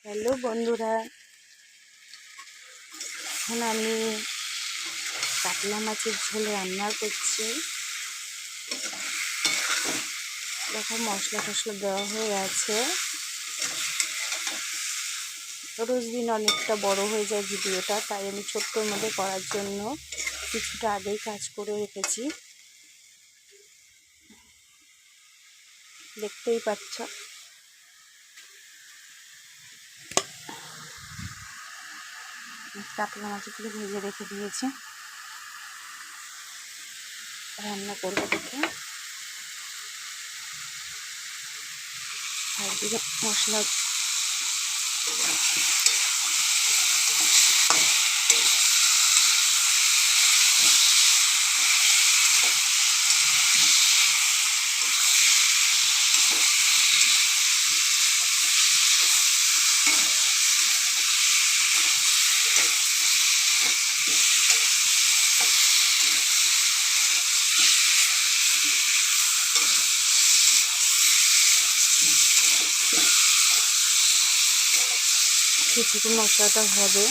Hello বন্ধুরা, এখন আমি কাতলা মাছের ঝোল রান্না করছি। দেখো মশলা টশলা দেওয়া হয়ে আছে। রোজ দিন অনেকটা বড় হয়ে যায় ভিডিওটা, তাই আমি ছোট্টর মধ্যে করার জন্য কিছুটা আগেই কাজ করে রেখেছি। দেখতেই পাচ্ছ। কাতলা মাছগুলো ভেজে রেখে দিয়েছি, রান্না করবো দেখে। আর দিকে মশলা কিছুক্ষণ মশলাটা হবে।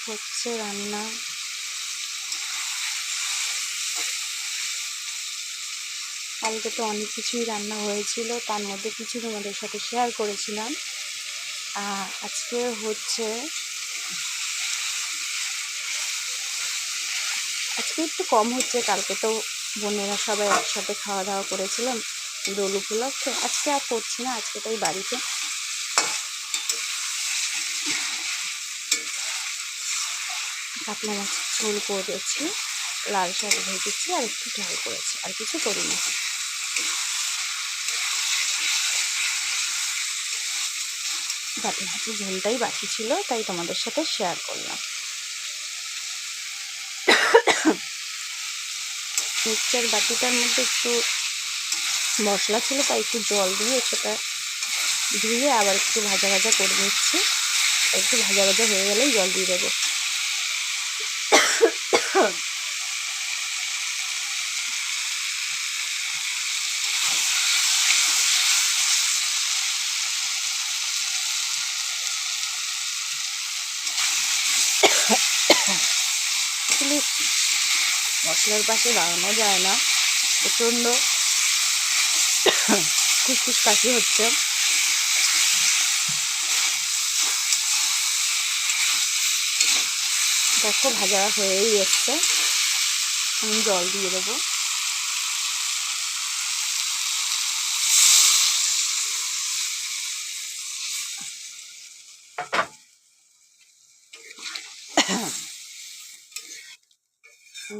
হচ্ছে রান্না। কালকে তো অনেক কিছুই রান্না হয়েছিল, তার মধ্যে কিছু তোমাদের সাথে শেয়ার করেছিলাম। আজকে একটু কম হচ্ছে। কালকে তো বোনেরা সবাই একসাথে খাওয়া দাওয়া করেছিলাম দোল উপলক্ষে। আজকে আর করছি না, আজকে তাই বাড়িতে কাতলা মাছের ঝোল করেছি, লাল শাক ভেজেছি আর একটু ঝাল করেছি, আর কিছু করিনি। কাতলা মাছের ঝোলটাই বাকি ছিল, তাই তোমাদের সাথে শেয়ার করলাম। মিক্সচার বাটিটার মধ্যে একটু মশলা ছিল, তাই একটু জল দিয়ে সেটা ধুয়ে আবার একটু ভাজা ভাজা করে নিচ্ছি। একটু ভাজা ভাজা হয়ে গেলেই জল দিয়ে দেবো। মশলার পাশে দাঁড়ানো যায় না, প্রচণ্ড খুসখুস কাশি হচ্ছে। দেখো ভাজা হয়েই এসছে, আমি জল দিয়ে দেবো।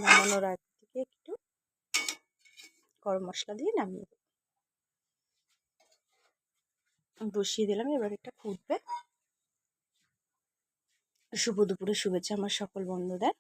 নামানোর আগ থেকে একটু গরম মশলা দিয়ে নামিয়ে বসিয়ে দিলাম। এবার এটা ফুটবে। শুভ দুপুরে শুভেচ্ছা আমার সকল বন্ধুদের।